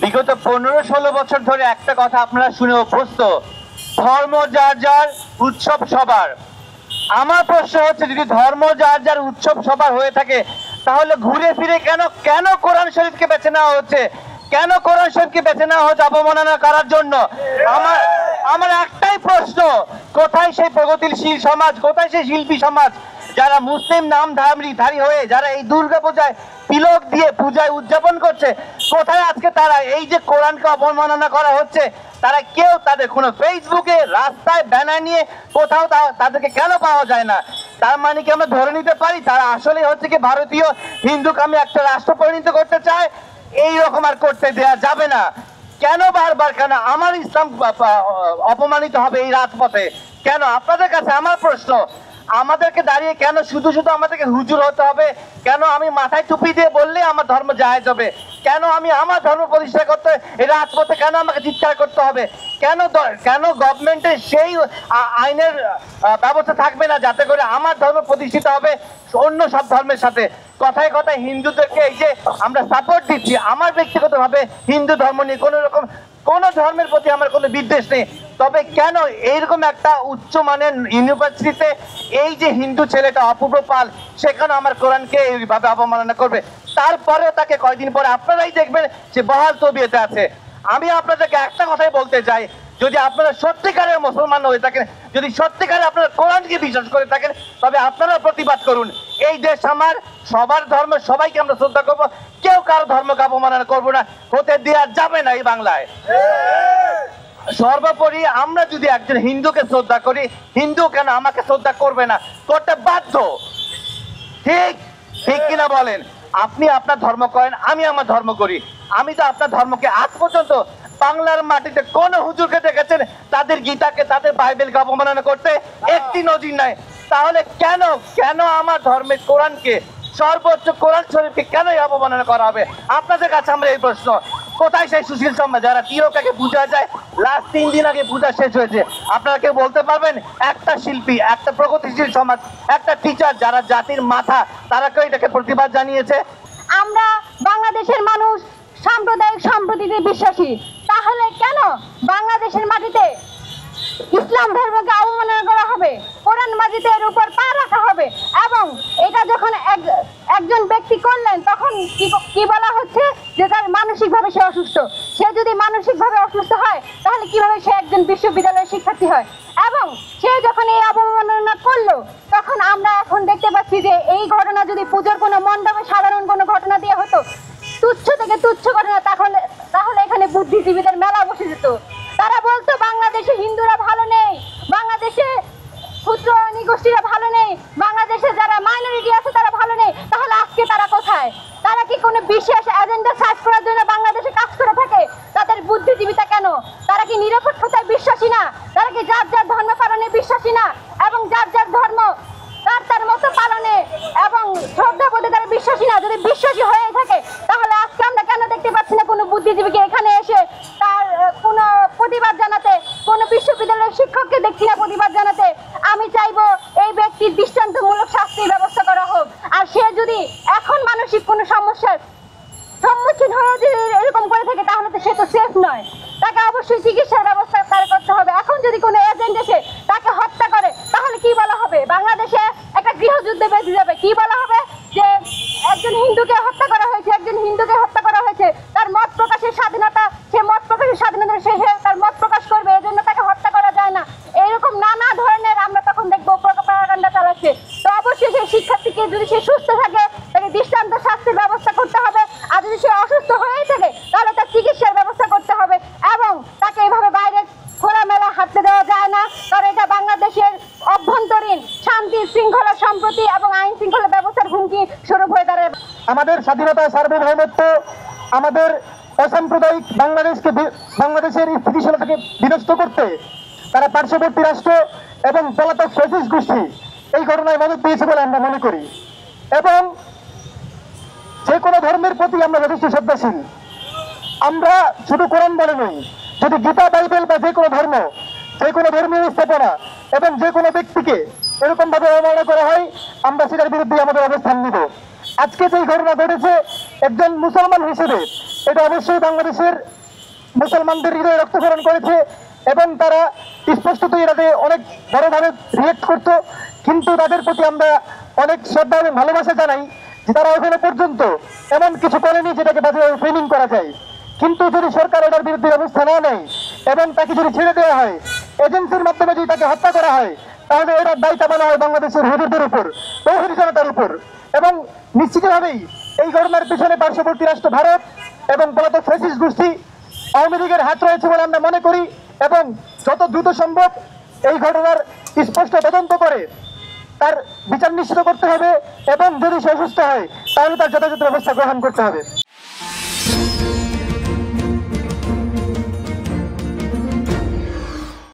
বিগত 15-16 বছর ধরে একটা কথা আপনারা শুনে অভ্যস্ত, ধর্ম যার যার, উৎসব সবার। আমার প্রশ্ন হচ্ছে, যদি ধর্ম যার যার, উৎসব সবার হয়ে থাকে, তাহলে ঘুরে ফিরে কেন কেন কোরআন শরীফকে বেছে নেওয়া হচ্ছে? কেন কোরআন শরীফকে বেছে নেওয়া হচ্ছে অবমাননা করার জন্য? আমার আমার একটাই প্রশ্ন, কোথায় সেই প্রগতিশীল সমাজ, কোথায় সেই শিল্পী সমাজ যারা মুসলিম নামধারী হয়ে যারা এই দুর্গা পূজায় তিলক দিয়ে পূজায় উদযাপন করছে? কোথায় আজকে তারা? এই যে কোরআনকে অবমাননা করা হচ্ছে, তারা কেউ তাদের কোনো ফেসবুকে, রাস্তায় ব্যানার নিয়ে কোথাও তাদেরকে কেন পাওয়া যায় না? তার মানে কি আমরা ধরে নিতে পারি তারা আসলে হচ্ছে কি ভারতীয় হিন্দুকামী একটা রাষ্ট্র পরিণত করতে চায়? এই রকম আর করতে দেয়া যাবে না। কেন বারবার, কেন আমার ইসলাম অপমানিত হবে এই রাজপথে? কেন? আপনাদের কাছে আমার প্রশ্ন, আমাদেরকে দাঁড়িয়ে কেন শুধু শুধু আমাদেরকে হুজুর হতে হবে? কেন আমি মাথায় টুপি দিয়ে বললে আমার ধর্ম জায়েজ হবে? কেন আমি আমার ধর্ম প্রতিষ্ঠা করতে এই রাজপথে কেন আমাকে চিৎকার করতে হবে? কেন কেন গভর্নমেন্টের সেই আইনের ব্যবস্থা থাকবে না যাতে করে আমার ধর্ম প্রতিষ্ঠিত হবে অন্য সব ধর্মের সাথে? কথায় কথায় হিন্দুদেরকে এই যে আমরা সাপোর্ট দিচ্ছি, আমার ব্যক্তিগতভাবে হিন্দু ধর্ম নিয়ে কোনো ধর্মের প্রতি আমার কোনো বিদ্বেষ নেই, তবে কেন এইরকম একটা উচ্চমানের ইউনিভার্সিটিতে এই যে হিন্দু ছেলেটা অপূর্ব পাল, সেখানে আমার কোরআনকে এইভাবে অবমাননা করবে? তারপরেও তাকে কয়দিন পরে আপনারাই দেখবেন সে বহাল তবিয়তে আছে। আমি আপনাদেরকে একটা কথাই বলতে চাই, যদি আপনারা সত্যিকারের মুসলমান হয়ে থাকেন, যদি সত্যিকারে আপনারা কোরআনকে বিশ্বাস করে থাকেন, তবে আপনারা প্রতিবাদ করুন। এই দেশ আমার, সবার ধর্ম সবাইকে আমরা শ্রদ্ধা করবো, কেউ কারো ধর্মকে অবমাননা করবো না, হতে দেওয়া যাবে না এই বাংলায়। সর্বোপরি আমরা যদি একজন হিন্দুকে শ্রদ্ধা করি, হিন্দু কেন আমাকে শ্রদ্ধা করবে না? করতে বাধ্য। ঠিক ঠিক কিনা বলেন? আপনি আপনার ধর্ম করেন, আমি আমার ধর্ম করি। আমি তো আপনার ধর্মকে আজ পর্যন্ত বাংলার মাটিতে কোন হুজুরকে দেখেছেন তাদের গীতাকে, তাদের বাইবেলকে অবমাননা করতে? একটি নজির নাই। তাহলে কেন কেন আমার ধর্মের কোরআনকে, সর্বোচ্চ কোরআন শরীফকে কেন অবমাননা করা হবে? আপনাদের কাছে আমরা এই প্রশ্ন, কোথায় সেই সুশীল সমাজ যারা তিলকাকে পূজা যায়? লাস্ট 3 দিন আগে পূজা শেষ হয়েছে। আপনারা কেউ বলতে পারবেন একটা শিল্পী, একটা প্রগতিশীল সমাজ, একটা টিচার যারা জাতির মাথা, তারা কেউ এটাকে প্রতিবাদ জানিয়েছে? আমরা বাংলাদেশের মানুষ সাম্প্রদায়িক সম্প্রীতিতে বিশ্বাসী, তাহলে কেন বাংলাদেশের মাটিতে ইসলাম ধর্মকে অবমাননা করা হবে? কোরআন মাজিদে এর উপর পা রাখা হবে, এবং এটা যখন একজন ব্যক্তি করলেন তখন কি বলা হচ্ছে যে তার মানসিকভাবে সে অসুস্থ। সে যদি মানসিকভাবে অসুস্থ হয় তাহলে কিভাবে সে একজন বিশ্ববিদ্যালয়ের শিক্ষার্থী হয়? এবং সে যখন এই অবমাননা করলো, তখন আমরা এখন দেখতে পাচ্ছি যে এই ঘটনা যদি পুজোর কোনো মণ্ডপে সাধারণ কোনো ঘটনা দিয়ে হতো, তুচ্ছ থেকে তুচ্ছ ঘটনা, তাহলে এখানে বুদ্ধিজীবীদের মেলা বসে যেত। তারা বলতো বাংলাদেশে হিন্দুরা ভালো নেই, বাংলাদেশে ক্ষুদ্র নিগোষ্ঠীরা ভালো নেই, বাংলাদেশে যারা মাইনরিটি আছে তারা ভালো নেই। তাহলে আজকে তারা কোথায়? তারা কি কোনো বিশেষ এজেন্ডা সার্চ করার জন্য বাংলাদেশে কাজ করে থাকে? তাদের বুদ্ধিজীবিতা কেন? তারা কি নিরপেক্ষতায় বিশ্বাসী না? তারা কি যার যার ধর্ম পালনে বিশ্বাসী না, এবং যার যার ধর্ম তার মতো পালনে এবং শ্রদ্ধাবোধে তারা বিশ্বাসী না? যদি বিশ্বাসী হয়ে থাকে তাহলে আজকে আমরা কেন দেখতে পাচ্ছি না কোনো বুদ্ধিজীবীকে এখানে এসে তার কোনো প্রতিবাদ জানাতে? কোনো বিশ্ববিদ্যালয়ের শিক্ষককে দেখছি না প্রতিবাদ জানাতে। আমি চাইবো এই ব্যক্তির দৃষ্টান্তমূলক শাস্তির ব্যবস্থা করা হোক। আর সে যদি এখন মানসিক কোনো সমস্যার সম্মুখীন হয়ে যদি এরকম করে থাকে তাহলে তো সে তো সেফ নয়, তাকে অবশ্যই চিকিৎসার ব্যবস্থা তার করতে হবে। এখন যদি কোনো এজেন্ট এসে তাকে হত্যা করে তাহলে কি বলা হবে? বাংলাদেশে একটা গৃহযুদ্ধ বেঁধে যাবে। কি বলা হবে? যে একজন হিন্দুকে হত্যা করা হয়েছে, একজন হিন্দুকে হত্যা করা হয়েছে, তার মত প্রকাশের স্বাধীনতা, সে মত প্রকাশের স্বাধীনতা, সে তার মত প্রকাশ করবে, এজন্য তাকে হত্যা করা যায় না। এইরকম নানা ধরনের আমরা তখন দেখবো প্রোপাগান্ডা চালাচ্ছে। তো অবশ্যই সেই শিক্ষার্থীকে যদি সে সুস্থ থাকে তাকে দৃষ্টান্ত শাস্তির ব্যবস্থা করতে হবে, আর যদি সে অসুস্থ হয়েই থাকে তাহলে তার চিকিৎসার ব্যবস্থা করতে হবে, এবং তাকে এইভাবে বাইরে খোলামেলা হাঁটতে দেওয়া যায় না, কারণ এটা বাংলাদেশের অভ্যন্তরীণ শান্তি শৃঙ্খলা সম্প্রতি এবং আইন শৃঙ্খলা ব্যবস্থার হুমকি স্বরূপ হয়ে দাঁড়ায়। আমাদের স্বাধীনতা, সার্বভৌমত্ব, আমাদের অসাম্প্রদায়িক বাংলাদেশের স্থিতিশীলতাকে বিনষ্ট করতে তারা পার্শ্ববর্তী রাষ্ট্র এবং পলাতক ফ্যাসিস্ট গোষ্ঠী এই ঘটনায় মদত দিয়েছে বলে আমরা মনে করি। এবং যে কোনো ধর্মের প্রতি আমরা যথেষ্ট শ্রদ্ধাশীল। আমরা শুধু কোরআন বলে নই, যদি গীতা, বাইবেল বা যে কোনো ধর্ম, যে কোনো ধর্মীয় স্থাপনা এবং যে কোনো ব্যক্তিকে এরকম ভাবে অবমাননা করা হয়, আমরা সেটার বিরুদ্ধে আমাদের অবস্থান নিব। আজকে যে ঘটনা ঘটেছে, একজন মুসলমান হিসেবে এটা অবশ্যই বাংলাদেশের মুসলমানদের হৃদয়ে রক্তক্ষরণ করেছে এবং তারা স্পষ্টতই এটাতে অনেক বড়ভাবে রিয়েক্ট করতো, কিন্তু তাদের প্রতি আমরা অনেক শ্রদ্ধা এবং ভালোবাসা জানাই যে তারা এখনো পর্যন্ত এমন কিছু করেনি যেটাকে বাজেভাবে ফ্রেমিং করা যায়। কিন্তু যদি সরকার এটার বিরুদ্ধে ব্যবস্থা না নেয় এবং তাকে যদি ছেড়ে দেওয়া হয়, এজেন্সির মাধ্যমে যদি তাকে হত্যা করা হয়, তাহলে এটার দায় চাপানো হয় বাংলাদেশের হুজুরদের উপর, তৌহিদি জনতার উপর। এবং নিশ্চিতভাবেই এই ঘটনার পিছনে পার্শ্ববর্তী রাষ্ট্র ভারত এবং পলাতক ফ্যাসিস্ট গোষ্ঠী আওয়ামী লীগের হাত রয়েছে বলে আমরা মনে করি, এবং যত দ্রুত সম্ভব এই ঘটনার স্পষ্ট তদন্ত করে তার বিচার নিশ্চিত করতে হবে এবং যদি সে অসুস্থ হয় তাহলে তার যথাযথ ব্যবস্থা গ্রহণ করতে হবে।